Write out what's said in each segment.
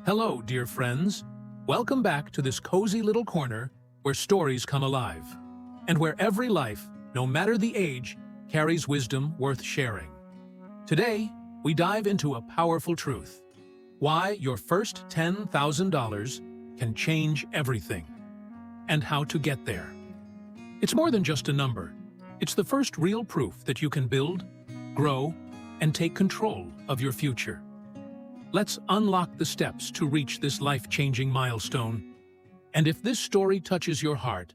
Hello, dear friends. Welcome back to this cozy little corner where stories come alive, and where every life, no matter the age, carries wisdom worth sharing. Today, we dive into a powerful truth: why your first $10,000 can change everything, and how to get there. It's more than just a number. It's the first real proof that you can build, grow, and take control of your future. Let's unlock the steps to reach this life-changing milestone. And if this story touches your heart,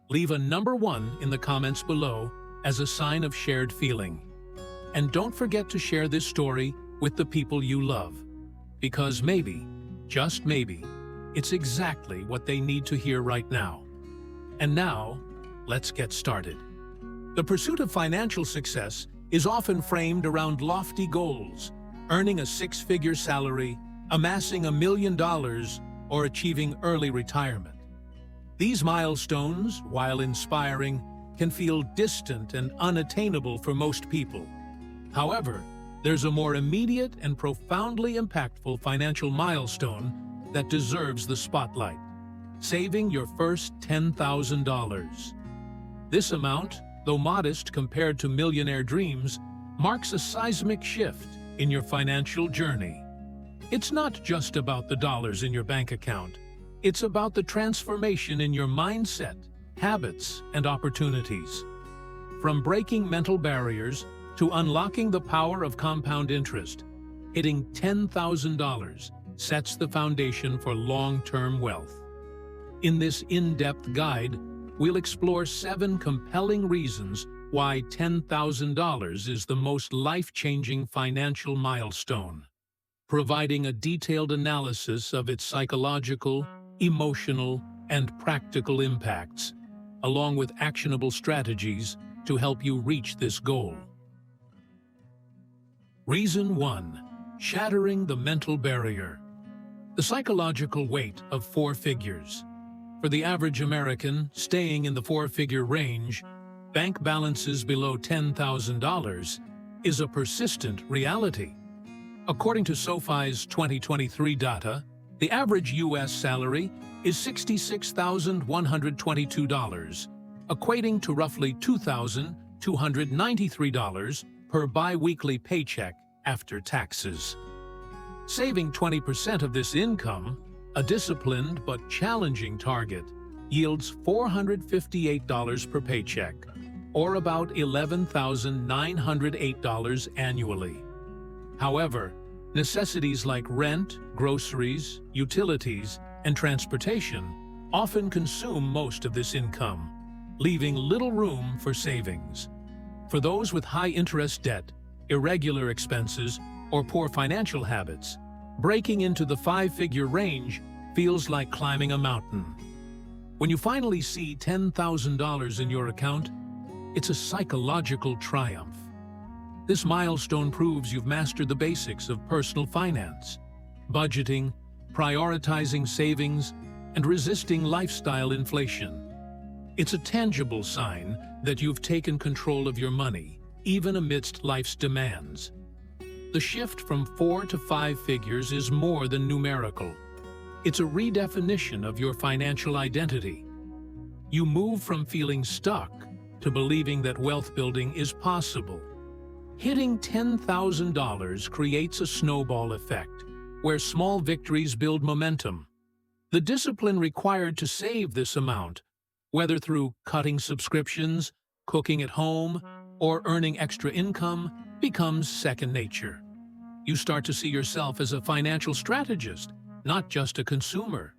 leave a number 1 in the comments below as a sign of shared feeling. And don't forget to share this story with the people you love, because maybe, just maybe, it's exactly what they need to hear right now. And now, let's get started. The pursuit of financial success is often framed around lofty goals: earning a 6-figure salary, amassing $1 million, or achieving early retirement. These milestones, while inspiring, can feel distant and unattainable for most people. However, there's a more immediate and profoundly impactful financial milestone that deserves the spotlight: saving your first $10,000. This amount, though modest compared to millionaire dreams, marks a seismic shift in your financial journey. It's not just about the dollars in your bank account. It's about the transformation in your mindset, habits, and opportunities. From breaking mental barriers to unlocking the power of compound interest, hitting $10,000 sets the foundation for long-term wealth. In this in-depth guide, we'll explore 7 compelling reasons why $10,000 is the most life-changing financial milestone, providing a detailed analysis of its psychological, emotional, and practical impacts, along with actionable strategies to help you reach this goal. Reason 1: shattering the mental barrier. The psychological weight of 4 figures. For the average American staying in the 4-figure range, bank balances below $10,000 is a persistent reality. According to SoFi's 2023 data, the average U.S. salary is $66,122, equating to roughly $2,293 per bi-weekly paycheck after taxes. Saving 20% of this income, a disciplined but challenging target, yields $458 per paycheck, or about $11,908 annually. However, necessities like rent, groceries, utilities, and transportation often consume most of this income, leaving little room for savings. For those with high-interest debt, irregular expenses, or poor financial habits, breaking into the 5-figure range feels like climbing a mountain. When you finally see $10,000 in your account, it's a psychological triumph. This milestone proves you've mastered the basics of personal finance: budgeting, prioritizing savings, and resisting lifestyle inflation. It's a tangible sign that you've taken control of your money, even amidst life's demands. The shift from 4 to 5 figures is more than numerical. It's a redefinition of your financial identity. You move from feeling stuck to believing that wealth building is possible. Hitting $10,000 creates a snowball effect, where small victories build momentum. The discipline required to save this amount, whether through cutting subscriptions, cooking at home, or earning extra income, becomes second nature. You start to see yourself as a financial strategist, not just a consumer.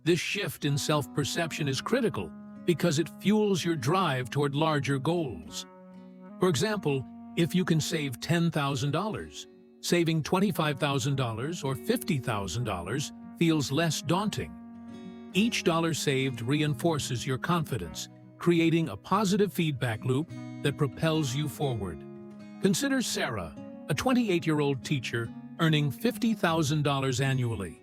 This shift in self-perception is critical because it fuels your drive toward larger goals. For example, if you can save $10,000, saving $25,000 or $50,000 feels less daunting. Each dollar saved reinforces your confidence, creating a positive feedback loop that propels you forward. Consider Sarah, a 28-year-old teacher earning $50,000 annually.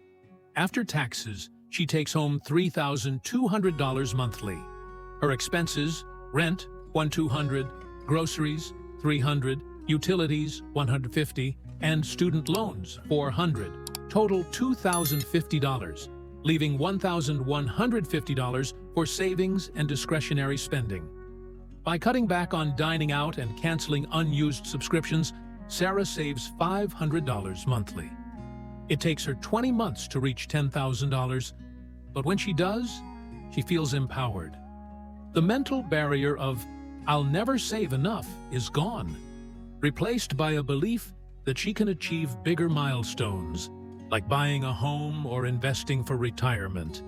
After taxes, she takes home $3,200 monthly. Her expenses: rent, $1,200, groceries, $300, utilities, $150, and student loans, $400, total $2,050, leaving $1,150 for savings and discretionary spending. By cutting back on dining out and canceling unused subscriptions, Sarah saves $500 monthly. It takes her 20 months to reach $10,000, but when she does, she feels empowered. The mental barrier of, "I'll never save enough," is gone, replaced by a belief that she can achieve bigger milestones, like buying a home or investing for retirement.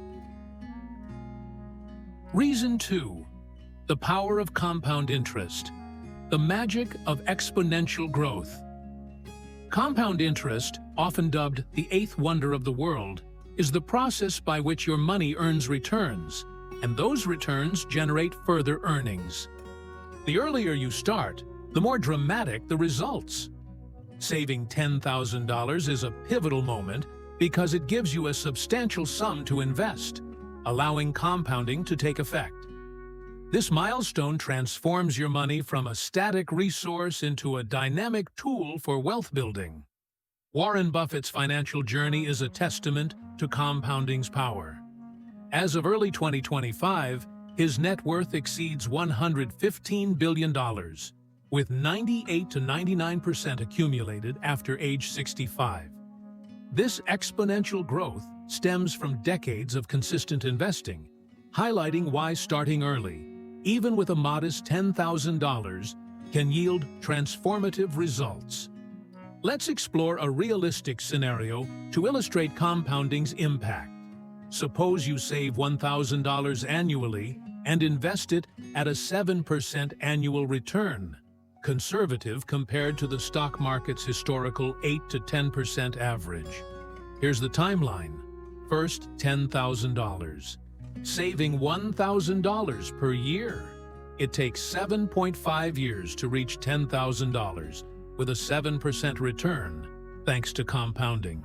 Reason 2. The power of compound interest. The magic of exponential growth. Compound interest, often dubbed the eighth wonder of the world, is the process by which your money earns returns, and those returns generate further earnings. The earlier you start, the more dramatic the results. Saving $10,000 is a pivotal moment because it gives you a substantial sum to invest, allowing compounding to take effect. This milestone transforms your money from a static resource into a dynamic tool for wealth building. Warren Buffett's financial journey is a testament to compounding's power. As of early 2025, his net worth exceeds $115 billion, with 98 to 99% accumulated after age 65. This exponential growth stems from decades of consistent investing, highlighting why starting early, even with a modest $10,000, can yield transformative results. Let's explore a realistic scenario to illustrate compounding's impact. Suppose you save $1,000 annually and invest it at a 7% annual return, conservative compared to the stock market's historical 8 to 10% average. Here's the timeline. First, $10,000. Saving $1,000 per year. It takes 7.5 years to reach $10,000 with a 7% return, thanks to compounding.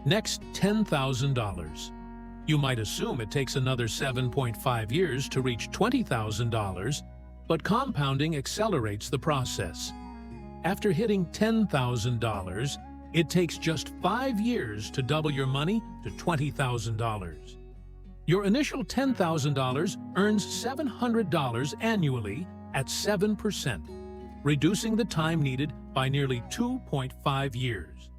Next, $10,000. You might assume it takes another 7.5 years to reach $20,000, but compounding accelerates the process. After hitting $10,000, it takes just 5 years to double your money to $20,000. Your initial $10,000 earns $700 annually at 7%, reducing the time needed by nearly 2.5 years.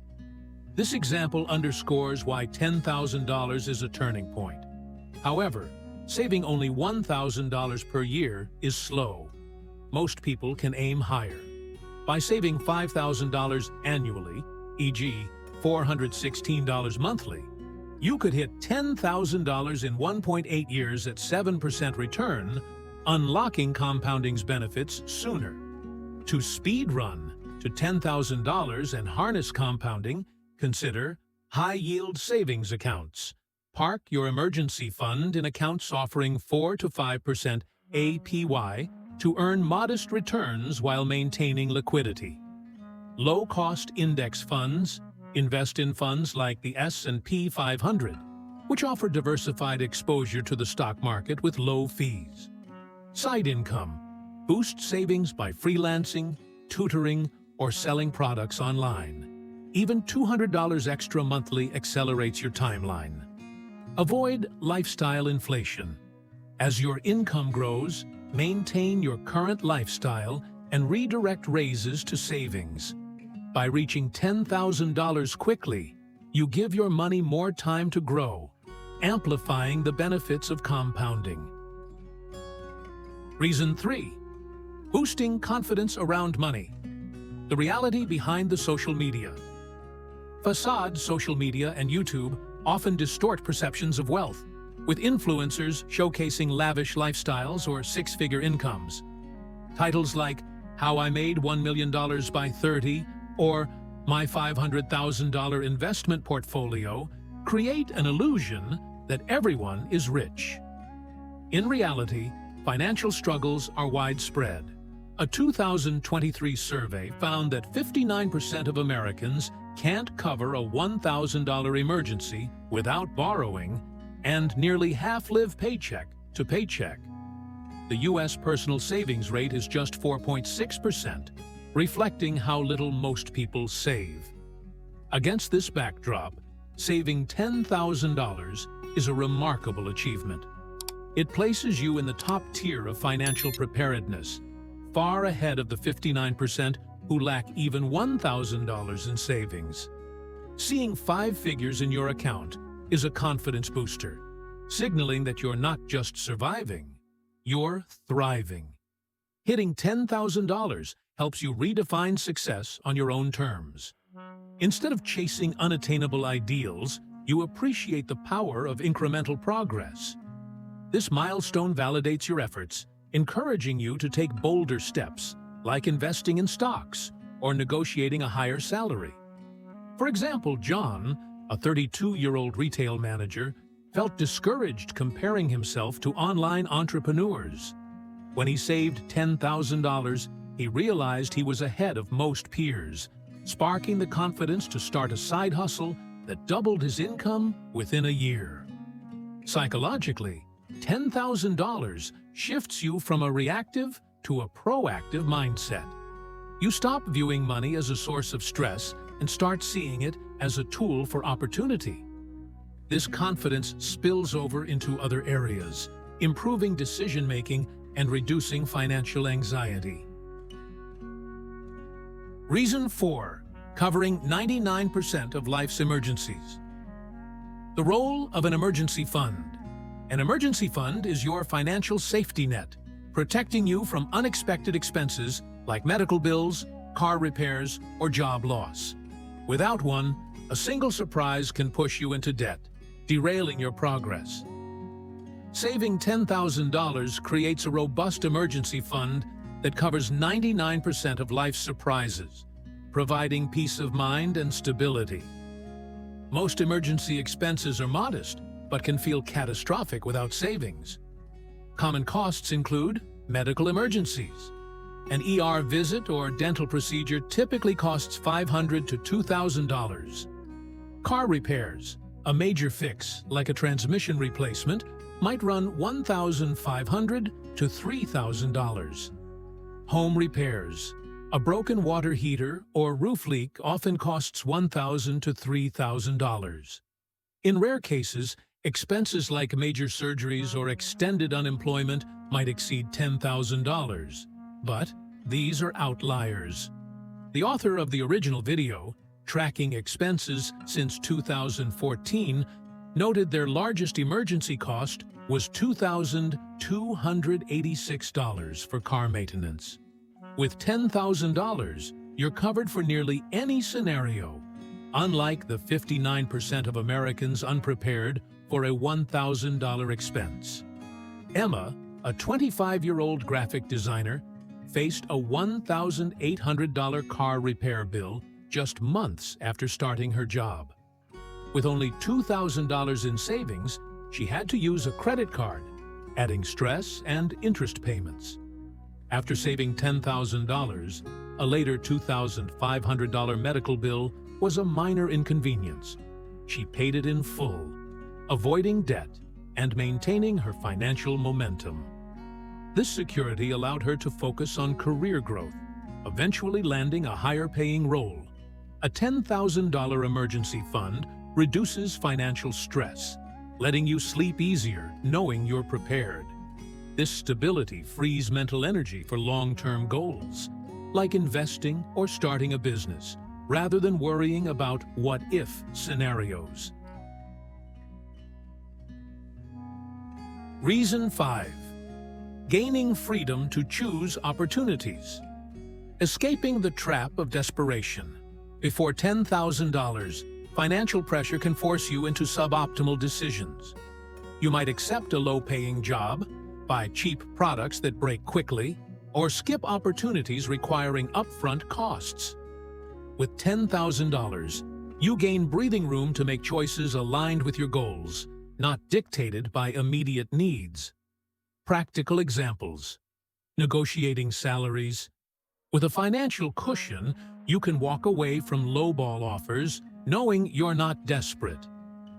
This example underscores why $10,000 is a turning point. However, saving only $1,000 per year is slow. Most people can aim higher. By saving $5,000 annually, e.g., $416 monthly, you could hit $10,000 in 1.8 years at 7% return, unlocking compounding's benefits sooner. To speed run to $10,000 and harness compounding, consider high-yield savings accounts. Park your emergency fund in accounts offering 4 to 5% APY to earn modest returns while maintaining liquidity. Low-cost index funds. Invest in funds like the S&P 500, which offer diversified exposure to the stock market with low fees. Side income. Boost savings by freelancing, tutoring, or selling products online. Even $200 extra monthly accelerates your timeline. Avoid lifestyle inflation. As your income grows, maintain your current lifestyle and redirect raises to savings. By reaching $10,000 quickly, you give your money more time to grow, amplifying the benefits of compounding. Reason 3. Boosting confidence around money. The reality behind the social media. Facade social media and YouTube often distort perceptions of wealth, with influencers showcasing lavish lifestyles or six-figure incomes. Titles like "How I Made $1 Million by 30" or "My $500,000 investment portfolio" create an illusion that everyone is rich. In reality, financial struggles are widespread. A 2023 survey found that 59% of Americans can't cover a $1,000 emergency without borrowing, and nearly half live paycheck to paycheck. The U.S. personal savings rate is just 4.6%, reflecting how little most people save. Against this backdrop, Saving $10,000 is a remarkable achievement. It places you in the top tier of financial preparedness, far ahead of the 59% who lack even $1,000 in savings. Seeing 5 figures in your account is a confidence booster, signaling that you're not just surviving, you're thriving. Hitting $10,000 helps you redefine success on your own terms. Instead of chasing unattainable ideals, you appreciate the power of incremental progress. This milestone validates your efforts, encouraging you to take bolder steps, like investing in stocks or negotiating a higher salary. For example, John, a 32-year-old retail manager, felt discouraged comparing himself to online entrepreneurs. When he saved $10,000, he realized he was ahead of most peers, sparking the confidence to start a side hustle that doubled his income within a year. Psychologically, $10,000 shifts you from a reactive to a proactive mindset. You stop viewing money as a source of stress and start seeing it as a tool for opportunity. This confidence spills over into other areas, improving decision-making and reducing financial anxiety. Reason 4. Covering 99% of life's emergencies. The role of an emergency fund. An emergency fund is your financial safety net, protecting you from unexpected expenses like medical bills, car repairs, or job loss. Without one, a single surprise can push you into debt, derailing your progress. Saving $10,000 creates a robust emergency fund that covers 99% of life's surprises, providing peace of mind and stability. Most emergency expenses are modest, but can feel catastrophic without savings. Common costs include medical emergencies. An ER visit or dental procedure typically costs $500 to $2,000. Car repairs. A major fix, like a transmission replacement, might run $1,500 to $3,000. Home repairs. A broken water heater or roof leak often costs $1,000 to $3,000. In rare cases, expenses like major surgeries or extended unemployment might exceed $10,000. But these are outliers. The author of the original video, Tracking Expenses Since 2014, noted their largest emergency cost was $2,286 for car maintenance. With $10,000, you're covered for nearly any scenario, unlike the 59% of Americans unprepared for a $1,000 expense. Emma, a 25-year-old graphic designer, faced a $1,800 car repair bill just months after starting her job. With only $2,000 in savings, she had to use a credit card, adding stress and interest payments. After saving $10,000, a later $2,500 medical bill was a minor inconvenience. She paid it in full, avoiding debt and maintaining her financial momentum. This security allowed her to focus on career growth, eventually landing a higher-paying role. A $10,000 emergency fund reduces financial stress, letting you sleep easier knowing you're prepared. This stability frees mental energy for long-term goals, like investing or starting a business, rather than worrying about what-if scenarios. Reason 5. Gaining freedom to choose opportunities. Escaping the trap of desperation. Before $10,000, financial pressure can force you into suboptimal decisions. You might accept a low-paying job, buy cheap products that break quickly, or skip opportunities requiring upfront costs. With $10,000, you gain breathing room to make choices aligned with your goals, not dictated by immediate needs. Practical examples. Negotiating salaries. With a financial cushion, you can walk away from lowball offers knowing you're not desperate.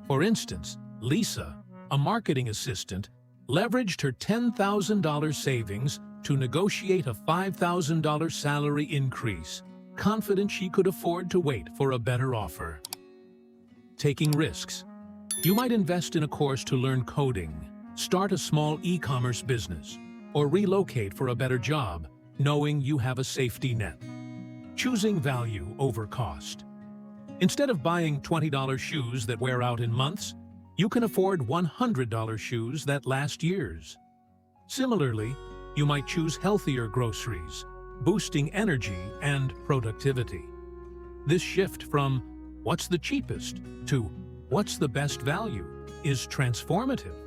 For instance, Lisa, a marketing assistant, leveraged her $10,000 savings to negotiate a $5,000 salary increase, confident she could afford to wait for a better offer. Taking risks. You might invest in a course to learn coding, start a small e-commerce business, or relocate for a better job, knowing you have a safety net. Choosing value over cost. Instead of buying $20 shoes that wear out in months, you can afford $100 shoes that last years. Similarly, you might choose healthier groceries, boosting energy and productivity. This shift from "what's the cheapest" to "what's the best value" is transformative.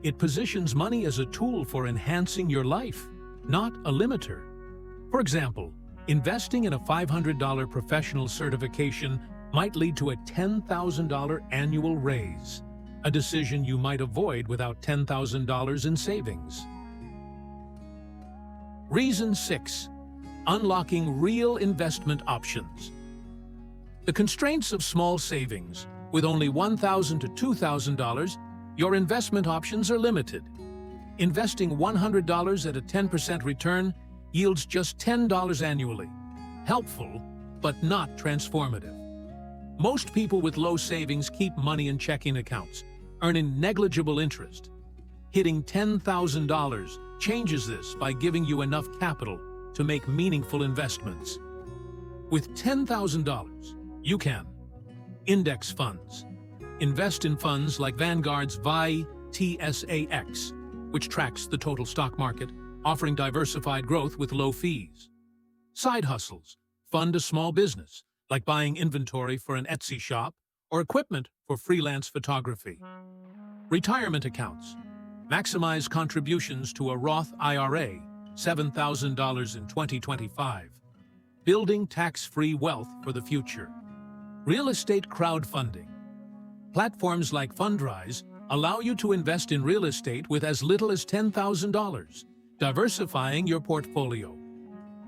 It positions money as a tool for enhancing your life, not a limiter. For example, investing in a $500 professional certification might lead to a $10,000 annual raise, a decision you might avoid without $10,000 in savings. Reason 6. Unlocking real investment options. The constraints of small savings, with only $1,000 to $2,000, your investment options are limited. Investing $100 at a 10% return yields just $10 annually. Helpful, but not transformative. Most people with low savings keep money in checking accounts, earning negligible interest. Hitting $10,000 changes this by giving you enough capital to make meaningful investments. With $10,000, you can index funds. Invest in funds like Vanguard's VITSAX, which tracks the total stock market, offering diversified growth with low fees. Side hustles. Fund a small business, like buying inventory for an Etsy shop or equipment for freelance photography. Retirement accounts. Maximize contributions to a Roth IRA, $7,000 in 2025. Building tax-free wealth for the future. Real estate crowdfunding. Platforms like Fundrise allow you to invest in real estate with as little as $10,000, diversifying your portfolio.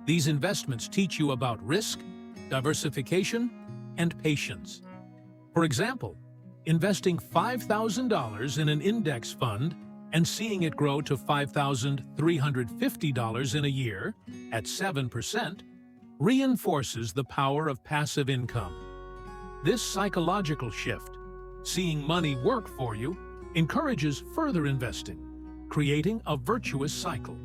These investments teach you about risk, diversification, and patience. For example, investing $5,000 in an index fund and seeing it grow to $5,350 in a year at 7% reinforces the power of passive income. This psychological shift, seeing money work for you, encourages further investing, creating a virtuous cycle.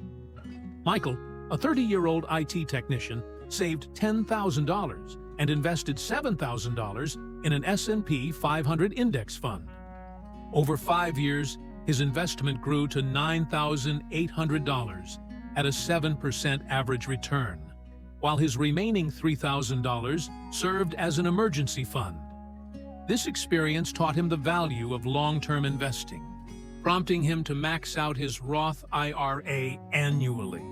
Michael, a 30-year-old IT technician, saved $10,000 and invested $7,000 in an S&P 500 index fund. Over 5 years, his investment grew to $9,800 at a 7% average return, while his remaining $3,000 served as an emergency fund. This experience taught him the value of long-term investing, prompting him to max out his Roth IRA annually.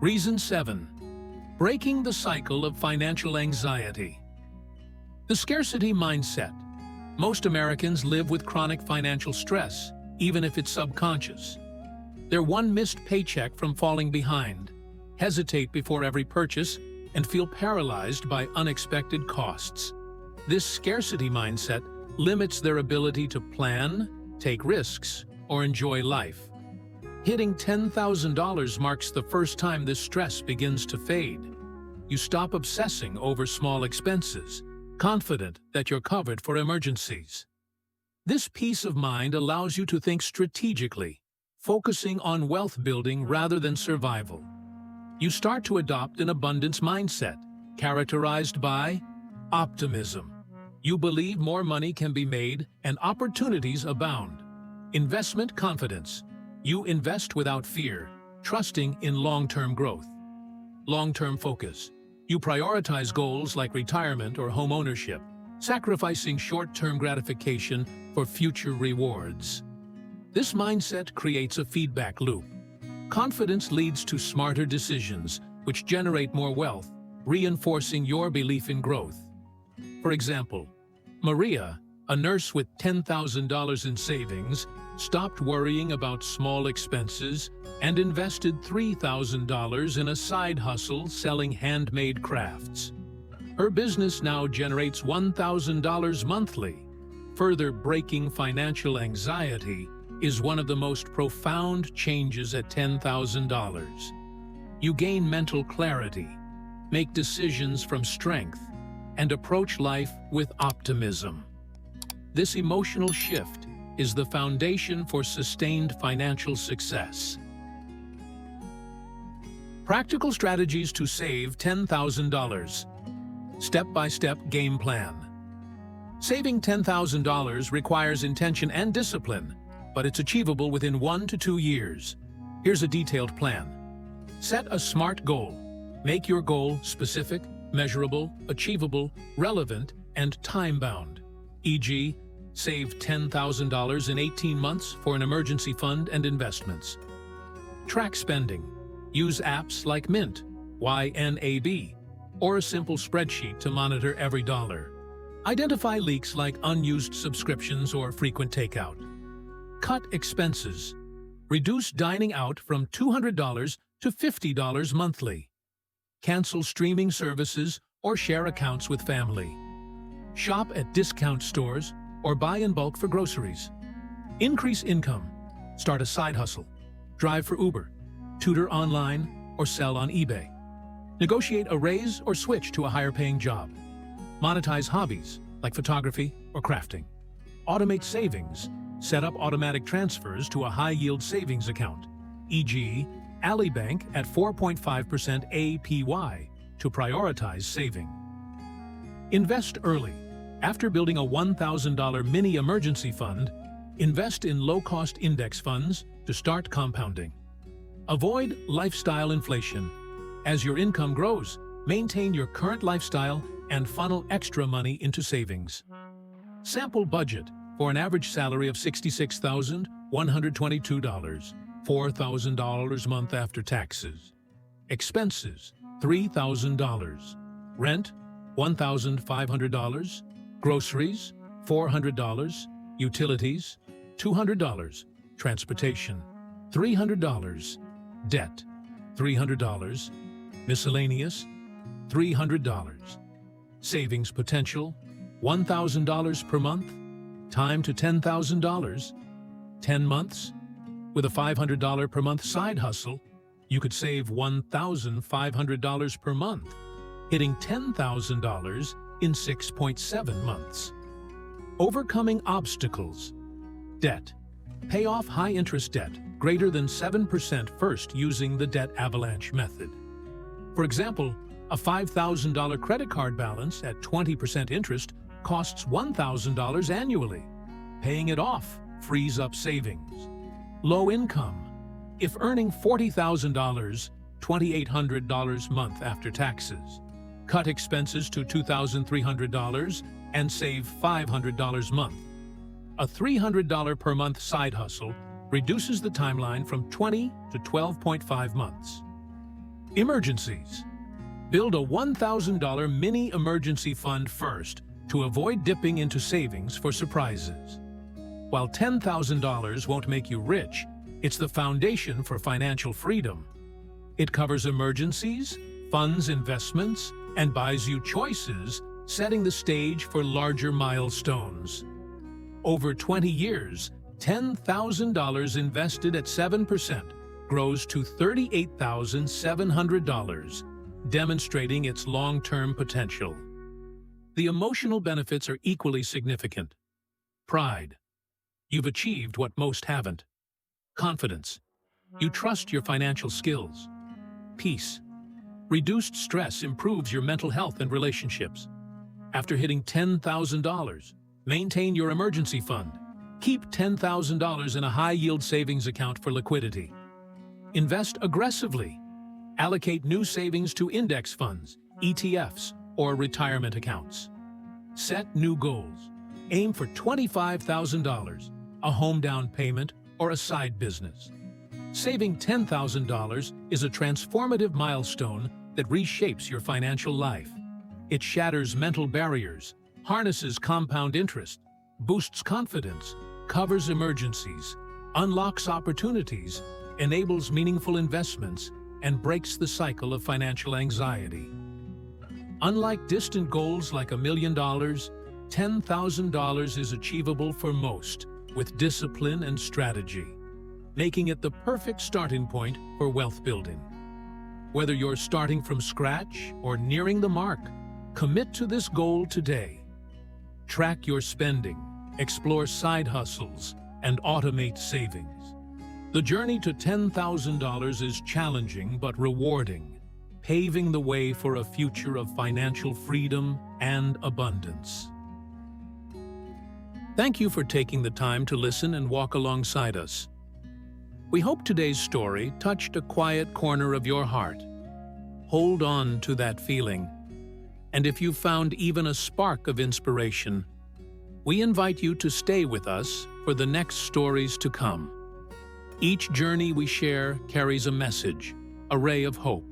Reason 7. Breaking the cycle of financial anxiety. The scarcity mindset. Most Americans live with chronic financial stress, even if it's subconscious. They're one missed paycheck from falling behind, hesitate before every purchase, and feel paralyzed by unexpected costs. This scarcity mindset limits their ability to plan, take risks, or enjoy life. Hitting $10,000 marks the first time this stress begins to fade. You stop obsessing over small expenses, confident that you're covered for emergencies. This peace of mind allows you to think strategically, focusing on wealth building rather than survival. You start to adopt an abundance mindset, characterized by optimism. You believe more money can be made and opportunities abound. Investment confidence. You invest without fear, trusting in long-term growth. Long-term focus. You prioritize goals like retirement or home ownership, sacrificing short-term gratification for future rewards. This mindset creates a feedback loop. Confidence leads to smarter decisions, which generate more wealth, reinforcing your belief in growth. For example, Maria, a nurse with $10,000 in savings, stopped worrying about small expenses and invested $3,000 in a side hustle selling handmade crafts. Her business now generates $1,000 monthly. Further breaking financial anxiety is one of the most profound changes at $10,000. You gain mental clarity, make decisions from strength, and approach life with optimism. This emotional shift is the foundation for sustained financial success. Practical strategies to save $10,000. Step-by-step game plan. Saving $10,000 requires intention and discipline, but it's achievable within 1 to 2 years. Here's a detailed plan. Set a SMART goal. Make your goal specific, measurable, achievable, relevant, and time-bound. E.g., save $10,000 in 18 months for an emergency fund and investments. Track spending. Use apps like Mint, YNAB, or a simple spreadsheet to monitor every dollar. Identify leaks like unused subscriptions or frequent takeout. Cut expenses. Reduce dining out from $200 to $50 monthly. Cancel streaming services or share accounts with family. Shop at discount stores or buy in bulk for groceries. Increase income. Start a side hustle. Drive for Uber. Tutor online or sell on eBay. Negotiate a raise or switch to a higher-paying job. Monetize hobbies like photography or crafting. Automate savings. Set up automatic transfers to a high-yield savings account, e.g., Ally Bank at 4.5% APY to prioritize saving. Invest early. After building a $1,000 mini emergency fund, invest in low-cost index funds to start compounding. Avoid lifestyle inflation. As your income grows, maintain your current lifestyle and funnel extra money into savings. Sample budget for an average salary of $66,122, $4,000 a month after taxes. Expenses, $3,000. Rent, $1,500. Groceries, $400. Utilities, $200. Transportation, $300. Debt, $300. Miscellaneous, $300. Savings potential, $1,000 per month. Time to $10,000. 10 months. With a $500 per month side hustle, you could save $1,500 per month, hitting $10,000 in 6.7 months. Overcoming obstacles. Debt. Pay off high-interest debt greater than 7% first using the debt avalanche method. For example, a $5,000 credit card balance at 20% interest costs $1,000 annually. Paying it off frees up savings. Low income. If earning $40,000, $2,800 month after taxes. Cut expenses to $2,300 and save $500 month. A $300 per month side hustle reduces the timeline from 20 to 12.5 months. Emergencies. Build a $1,000 mini emergency fund first to avoid dipping into savings for surprises. While $10,000 won't make you rich, it's the foundation for financial freedom. It covers emergencies, funds investments, and buys you choices, setting the stage for larger milestones. Over 20 years, $10,000 invested at 7% grows to $38,700, demonstrating its long-term potential. The emotional benefits are equally significant. Pride. You've achieved what most haven't. Confidence. You trust your financial skills. Peace. Reduced stress improves your mental health and relationships. After hitting $10,000, maintain your emergency fund. Keep $10,000 in a high-yield savings account for liquidity. Invest aggressively. Allocate new savings to index funds, ETFs, or retirement accounts. Set new goals. Aim for $25,000, a home down payment, or a side business. Saving $10,000 is a transformative milestone that reshapes your financial life. It shatters mental barriers, harnesses compound interest, boosts confidence, covers emergencies, unlocks opportunities, enables meaningful investments, and breaks the cycle of financial anxiety. Unlike distant goals like $1 million, $10,000 is achievable for most, with discipline and strategy, making it the perfect starting point for wealth building. Whether you're starting from scratch or nearing the mark, Commit to this goal today. Track your spending, explore side hustles, and automate savings. The journey to $10,000 is challenging but rewarding, paving the way for a future of financial freedom and abundance. Thank you for taking the time to listen and walk alongside us. We hope today's story touched a quiet corner of your heart. Hold on to that feeling. And if you found even a spark of inspiration, we invite you to stay with us for the next stories to come. Each journey we share carries a message, a ray of hope,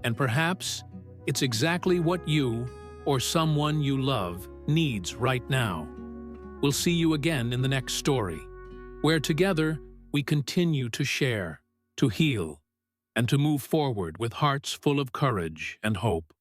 and perhaps it's exactly what you or someone you love needs right now. We'll see you again in the next story, where together we continue to share, to heal, and to move forward with hearts full of courage and hope.